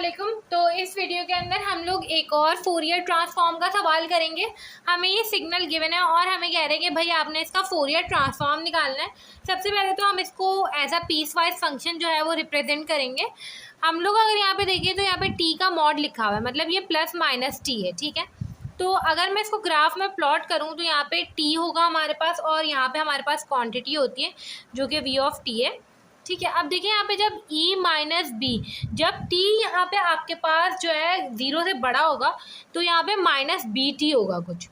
अस्सलामुअलैकुम। तो इस वीडियो के अंदर हम लोग एक और फोरियर ट्रांसफॉर्म का सवाल करेंगे। हमें ये सिग्नल गिवन है और हमें कह रहे हैं कि भाई आपने इसका फोरियर ट्रांसफॉर्म निकालना है। सबसे पहले तो हम इसको as a piecewise function जो है वो रिप्रेजेंट करेंगे। हम लोग अगर यहाँ पे देखें तो यहाँ पे टी का मॉड लिखा हुआ है, मतलब ये प्लस माइनस टी है, ठीक है। तो अगर मैं इसको ग्राफ में प्लॉट करूँ तो यहाँ पे टी होगा हमारे पास और यहाँ पे हमारे पास क्वांटिटी होती है जो कि वी ऑफ टी है, ठीक है। अब देखिए यहाँ पे जब e माइनस बी, जब t यहाँ पे आपके पास जो है 0 से बड़ा होगा तो यहाँ पे माइनस बी टी होगा कुछ,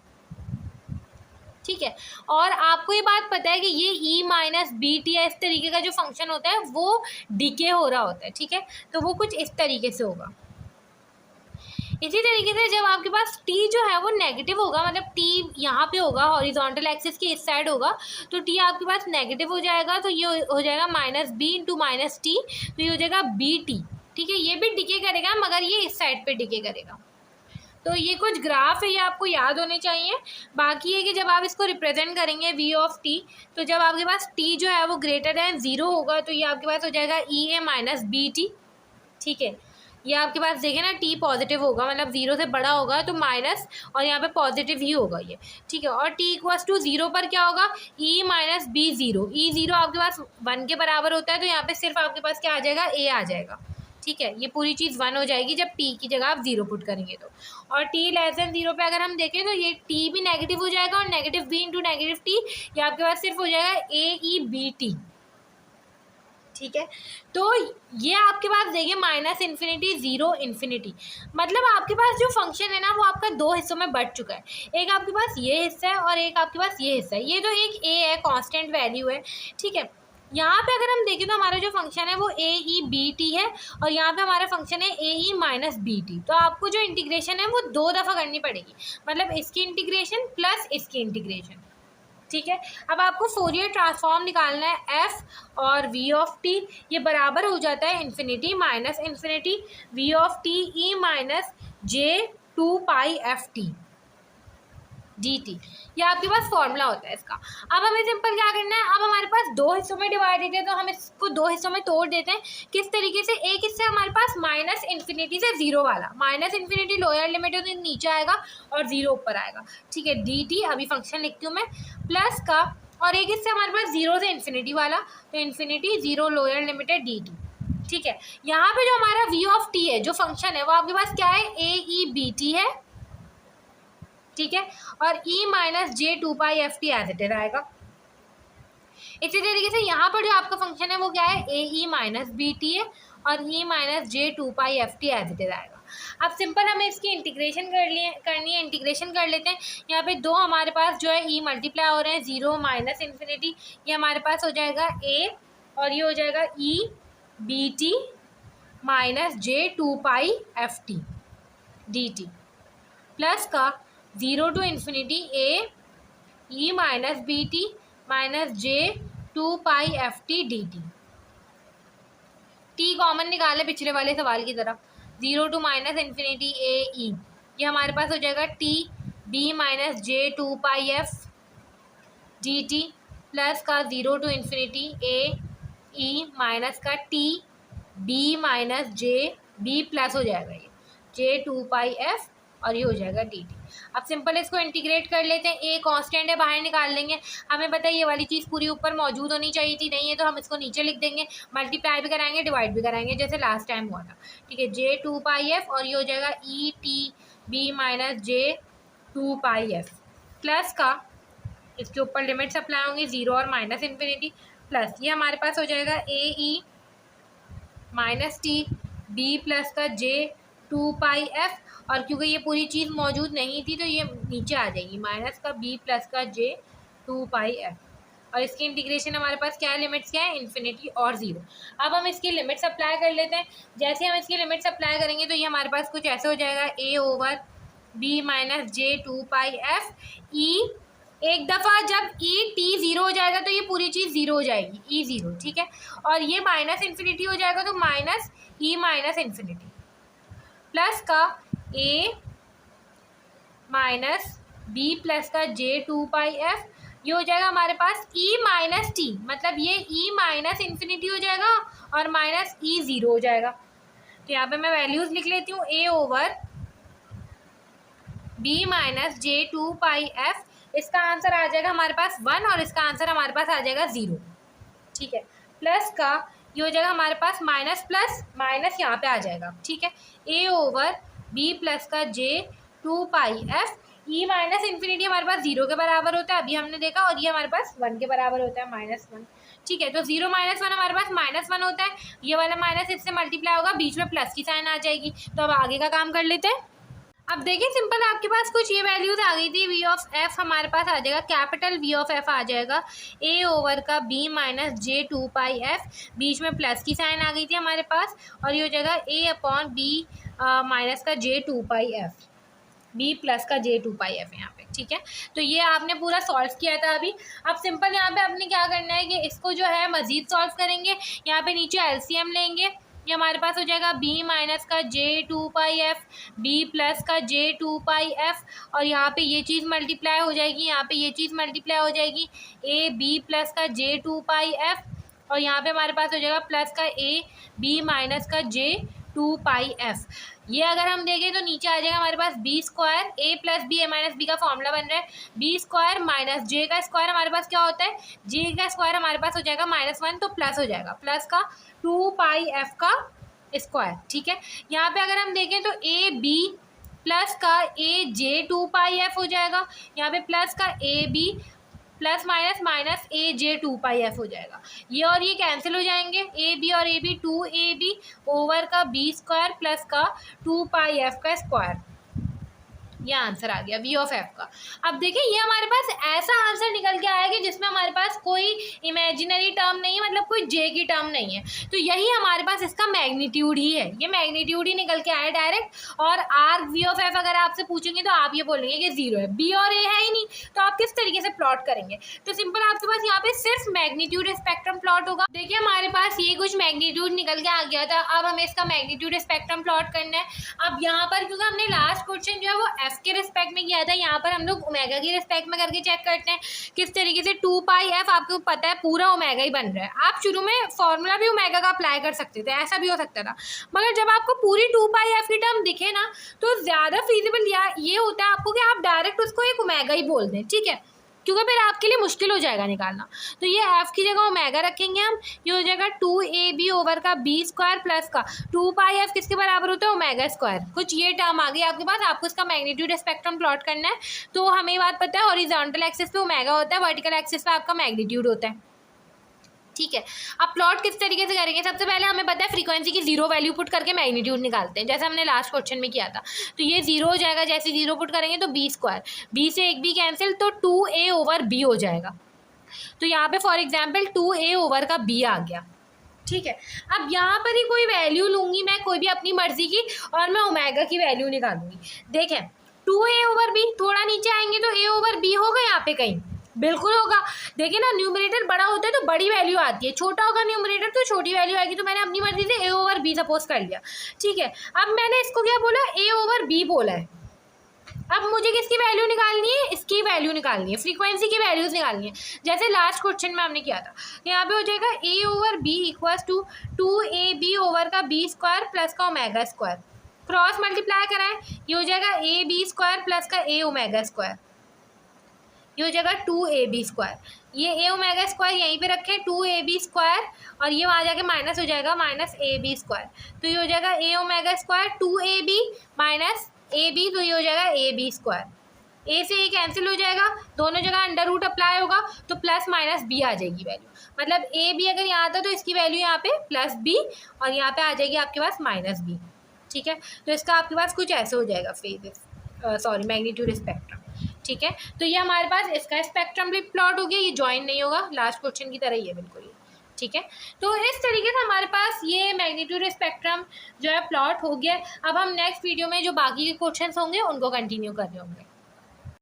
ठीक है। और आपको ये बात पता है कि ये e माइनस बी टी इस तरीके का जो फंक्शन होता है वो डिके हो रहा होता है, ठीक है। तो वो कुछ इस तरीके से होगा। इसी तरीके से जब आपके पास t जो है वो नेगेटिव होगा, मतलब t यहाँ पे होगा हॉरिजॉन्टल एक्सिस की इस साइड होगा, तो t आपके पास नेगेटिव हो जाएगा, तो ये हो जाएगा minus B into minus T, तो ये हो जाएगा बी टी, ठीक है। ये भी डिके करेगा मगर ये इस साइड पे डिके करेगा। तो ये कुछ ग्राफ है, ये आपको याद होने चाहिए। बाकी है कि जब आप इसको रिप्रेजेंट करेंगे v ऑफ t, तो जब आपके पास t जो है वो ग्रेटर दैन 0 होगा तो ये आपके पास हो जाएगा e a minus B T, ठीक है। ये आपके पास देखें ना t पॉजिटिव होगा, मतलब 0 से बड़ा होगा तो माइनस और यहाँ पे पॉजिटिव ही होगा ये, ठीक है। और t इक्वल्स टू 0 पर क्या होगा, e minus B zero, e zero आपके पास 1 के बराबर होता है, तो यहाँ पे सिर्फ आपके पास क्या आ जाएगा, a आ जाएगा, ठीक है। ये पूरी चीज़ 1 हो जाएगी जब t की जगह आप 0 पुट करेंगे तो। और t लेस देन 0 पे अगर हम देखें तो ये t भी नेगेटिव हो जाएगा और negative b into negative T, ये आपके पास सिर्फ हो जाएगा a e b टी, ठीक है। तो ये आपके पास देखिए माइनस इन्फिनिटी 0 इन्फिनिटी, मतलब आपके पास जो फंक्शन है ना वो आपका दो हिस्सों में बढ़ चुका है। एक आपके पास ये हिस्सा है और एक आपके पास ये हिस्सा है। ये जो एक a है कांस्टेंट वैल्यू है, ठीक है। यहाँ पे अगर हम देखें तो हमारा जो फंक्शन है वो a e b t है और यहाँ पे हमारा फंक्शन है a e minus B T. तो आपको जो इंटीग्रेशन है वो 2 दफ़ा करनी पड़ेगी, मतलब इसकी इंटीग्रेशन प्लस इसकी इंटीग्रेशन, ठीक है। अब आपको फोरियर ट्रांसफॉर्म निकालना है f और v ऑफ t, ये बराबर हो जाता है infinity minus infinity v of t e minus J 2 pi F T D T, ये आपके पास फॉर्मूला होता है इसका। अब हमें सिंपल क्या करना है, अब हमारे पास दो हिस्सों में डिवाइडेड है तो हम इसको दो हिस्सों में तोड़ देते हैं। किस तरीके से, एक हिस्सा हमारे पास माइनस इन्फिनिटी से 0 वाला, माइनस इन्फिनिटी लोअर लिमिट है तो नीचे आएगा और 0 ऊपर आएगा, ठीक है। डी टी अभी फंक्शन लिखती हूँ मैं, प्लस का, और एक हिस्सा हमारे पास 0 से इन्फिनिटी वाला, तो इन्फिनिटी 0 लोअर लिमिट है डी टी, ठीक है। यहाँ पे जो हमारा वी ऑफ टी है जो फंक्शन है वो आपके पास क्या है, ए ई बी टी है, ठीक है। और e minus J 2 pi F T as it is आएगा। इसी तरीके से यहाँ पर जो आपका फंक्शन है वो क्या है, A E minus B T है और e minus J 2 pi F T as it is आएगा। अब सिंपल हमें इसकी इंटीग्रेशन करनी है, इंटीग्रेशन कर लेते हैं। यहाँ पे दो हमारे पास जो है e मल्टीप्लाई हो रहे हैं, 0 माइनस इन्फिनिटी, ये हमारे पास हो जाएगा a और ये हो जाएगा e B T minus J 2 pi F T D T, plus का 0 to infinity a e minus B T minus J 2 pi F T D T. T common निकाले पिछले वाले सवाल की तरह, 0 to minus infinity a e, ये हमारे पास हो जाएगा t b minus J 2 pi F D T, plus का 0 to infinity a e minus का t b माइनस जे b प्लस हो जाएगा ये जे 2 पाई एफ और ये हो जाएगा डी टी। अब सिंपल इसको इंटीग्रेट कर लेते हैं, ए कांस्टेंट है बाहर निकाल लेंगे। हमें पता है ये वाली चीज़ पूरी ऊपर मौजूद होनी चाहिए थी, नहीं है तो हम इसको नीचे लिख देंगे, मल्टीप्लाई भी कराएंगे डिवाइड भी कराएंगे जैसे लास्ट टाइम हुआ था, ठीक है। जे 2 पाई एफ और ये हो जाएगा E T B minus J 2 pi F, plus का इसके ऊपर लिमिट्स अप्लाई होंगी 0 और माइनस इन्फिनिटी, प्लस ये हमारे पास हो जाएगा ए E minus T B plus का जे 2 पाई एफ, और क्योंकि ये पूरी चीज़ मौजूद नहीं थी तो ये नीचे आ जाएगी, माइनस का b प्लस का जे 2 पाई एफ, और इसकी इंटीग्रेशन हमारे पास क्या है, लिमिट्स क्या है, इन्फिनिटी और 0। अब हम इसकी लिमिट्स अप्लाई कर लेते हैं। जैसे हम इसकी लिमिट्स अप्लाई करेंगे तो ये हमारे पास कुछ ऐसे हो जाएगा, a over b minus J 2 pi F ई, एक दफ़ा जब e t 0 हो जाएगा तो ये पूरी चीज़ 0 हो जाएगी, e 0, ठीक है। और ये माइनस इन्फिनिटी हो जाएगा तो minus e minus infinity, plus का a माइनस बी प्लस का जे 2 पाई एफ, ये हो जाएगा हमारे पास e माइनस टी, मतलब ये e माइनस इन्फिनिटी हो जाएगा और माइनस e 0 हो जाएगा। तो यहाँ पे मैं वैल्यूज़ लिख लेती हूँ, a over b minus J two pi F, इसका आंसर आ जाएगा हमारे पास 1 और इसका आंसर हमारे पास आ जाएगा 0। ठीक है, प्लस का ये हो जाएगा हमारे पास माइनस प्लस माइनस यहाँ पे आ जाएगा। ठीक है, a ओवर b प्लस का J two pi F, E minus infinity हमारे पास 0 के बराबर होता है, अभी हमने देखा, और ये हमारे पास 1 के बराबर होता है, -1। ठीक है, तो 0 माइनस 1 हमारे पास -1 होता है, ये वाला माइनस इससे मल्टीप्लाई होगा, बीच में प्लस की साइन आ जाएगी। तो अब आगे का काम कर लेते हैं। अब देखिए सिंपल, आपके पास कुछ ये वैल्यूज आ गई थी, वी ऑफ एफ हमारे पास आ जाएगा, कैपिटल वी ऑफ एफ आ जाएगा ए ओवर का B minus J two pi F, बीच में प्लस की साइन आ गई थी हमारे पास, और ये हो जाएगा ए अपॉन बी माइनस का J two pi F, B plus का जे टू पाई एफ यहाँ पे। ठीक है, तो ये आपने पूरा सॉल्व किया था अभी। अब सिंपल यहाँ पे आपने क्या करना है कि इसको जो है मज़ीद सॉल्व करेंगे, यहाँ पे नीचे एलसीएम लेंगे, ये हमारे पास हो जाएगा b माइनस का J two pi F, b plus का जे टू पाई एफ, और यहाँ पे ये चीज़ मल्टीप्लाई हो जाएगी, यहाँ पे ये चीज़ मल्टीप्लाई हो जाएगी, a b प्लस का जे टू पाई एफ, और यहाँ पे हमारे पास हो जाएगा प्लस का a b माइनस का जे टू पाई एफ। ये अगर हम देखें तो नीचे आ जाएगा हमारे पास बी स्क्वायर, ए प्लस बी, ए माइनस बी का फॉर्मूला बन रहा है, बी स्क्वायर माइनस जे का स्क्वायर हमारे पास क्या होता है, जे का स्क्वायर हमारे पास हो जाएगा -1, तो प्लस हो जाएगा, प्लस का 2 पाई एफ का स्क्वायर। ठीक है, यहाँ पे अगर हम देखें तो ए बी प्लस का ए जे टू पाई एफ हो जाएगा, यहाँ पे प्लस का A B plus minus minus A J two pi F हो जाएगा, ये और ये कैंसिल हो जाएंगे, ए बी और ए बी 2ab ओवर का बी स्क्वायर प्लस का 2 पाई एफ का स्क्वायर, ये आंसर आ गया वी ऑफ एफ का। अब देखिए ये हमारे पास ऐसा आंसर निकल के आया कि जिसमें हमारे पास कोई इमेजिनरी टर्म नहीं है, मतलब कोई जे की टर्म नहीं है, तो यही हमारे पास इसका मैग्नीट्यूड ही है, ये मैग्नीट्यूड ही निकल के आया डायरेक्ट। और आर वी ऑफ एफ अगर आपसे पूछेंगे तो आप ये बोलेंगे कि 0 है, बी और ए है ही नहीं, तो आप किस तरीके से प्लॉट करेंगे। तो सिंपल आपके पास यहाँ पे सिर्फ मैग्नीट्यूड स्पेक्ट्रम प्लॉट होगा। देखिए हमारे पास ये कुछ मैग्नीट्यूड निकल के आ गया था, अब हमें इसका मैग्नीट्यूड स्पेक्ट्रम प्लॉट करना है। अब यहाँ पर क्योंकि हमने लास्ट क्वेश्चन जो है वो एफ के रिस्पेक्ट में किया था, यहाँ पर हम लोग ओमेगा के रिस्पेक्ट में करके चेक करते हैं किस तरीके से 2 पाई एफ, आपको पता है पूरा ओमेगा ही बन रहा है। आप शुरू में फॉर्मूला भी ओमेगा का अप्लाई कर सकते थे, ऐसा भी हो सकता था, मगर जब आपको पूरी 2 पाई एफ की टर्म दिखे ना तो ज़्यादा फीजिबल ये होता है आपको कि आप डायरेक्ट उसको एक ओमेगा ही बोल दें। ठीक है, क्योंकि फिर आपके लिए मुश्किल हो जाएगा निकालना। तो ये एफ की जगह ओमेगा रखेंगे हम, ये हो जाएगा 2ab ओवर का बी स्क्वायर प्लस का 2 पाई एफ किसके बराबर होता है, ओमेगा स्क्वायर। कुछ ये टर्म आ गई आपके पास, आपको इसका मैग्नीट्यूड स्पेक्ट्रम प्लॉट करना है। तो हमें ये बात पता है हॉरिजॉन्टल एक्सिस पे ओमेगा होता है, वर्टिकल एक्सिस पे आपका मैग्नीट्यूड होता है। ठीक है, अब प्लॉट किस तरीके से करेंगे, सबसे पहले हमें पता है फ्रीक्वेंसी की 0 वैल्यू पुट करके मैग्नीट्यूड निकालते हैं, जैसे हमने लास्ट क्वेश्चन में किया था। तो ये 0 हो जाएगा, जैसे 0 पुट करेंगे तो बी स्क्वायर, बी से एक बी कैंसिल, तो 2a ओवर बी हो जाएगा। तो यहाँ पे फॉर एग्जाम्पल 2a ओवर का बी आ गया। ठीक है, अब यहाँ पर ही कोई वैल्यू लूँगी मैं, कोई भी अपनी मर्जी की, और मैं ओमेगा की वैल्यू निकालूंगी। देखें 2a ओवर बी, थोड़ा नीचे आएंगे तो a ओवर बी होगा यहाँ पे कहीं, बिल्कुल होगा। देखिए ना, न्यूमरेटर बड़ा होता है तो बड़ी वैल्यू आती है, छोटा होगा न्यूमरेटर तो छोटी वैल्यू आएगी। तो मैंने अपनी मर्जी से a ओवर b सपोज कर लिया। ठीक है, अब मैंने इसको क्या बोला, a ओवर b बोला है। अब मुझे किसकी वैल्यू निकालनी है, इसकी वैल्यू निकालनी है, फ्रीक्वेंसी की वैल्यूज निकालनी है, जैसे लास्ट क्वेश्चन में हमने किया था। यहाँ पे हो जाएगा a over b equals to 2ab over का b स्क्वायर प्लस का ओमेगा स्क्वायर, क्रॉस मल्टीप्लाई कराएं, ये हो जाएगा a b स्क्वायर प्लस का a ओमेगा स्क्वायर, ये हो जाएगा 2ab स्क्वायर, ये a ओमेगा स्क्वायर यहीं पे रखें 2ab स्क्वायर, और ये वहाँ जाके माइनस हो जाएगा माइनस ab स्क्वायर, तो ये हो जाएगा a omega square 2ab minus ab, तो ये हो जाएगा ab स्क्वायर, a से a कैंसिल हो जाएगा, दोनों जगह अंडर रूट अप्लाई होगा तो प्लस माइनस b आ जाएगी वैल्यू, मतलब ab अगर यहाँ था तो इसकी वैल्यू यहाँ पे प्लस b, और यहाँ पे आ जाएगी आपके पास माइनस b। ठीक है, तो इसका आपके पास कुछ ऐसे हो जाएगा फेज मैग्नीट्यूड स्पेक्ट्रम। ठीक है, तो ये हमारे पास इसका स्पेक्ट्रम भी प्लॉट हो गया, ये ज्वाइन नहीं होगा, लास्ट क्वेश्चन की तरह ही है बिल्कुल ही। ठीक है, तो इस तरीके से हमारे पास ये मैग्नीट्यूड स्पेक्ट्रम जो है प्लॉट हो गया। अब हम नेक्स्ट वीडियो में जो बाकी के क्वेश्चंस होंगे उनको कंटिन्यू कर रहे होंगे।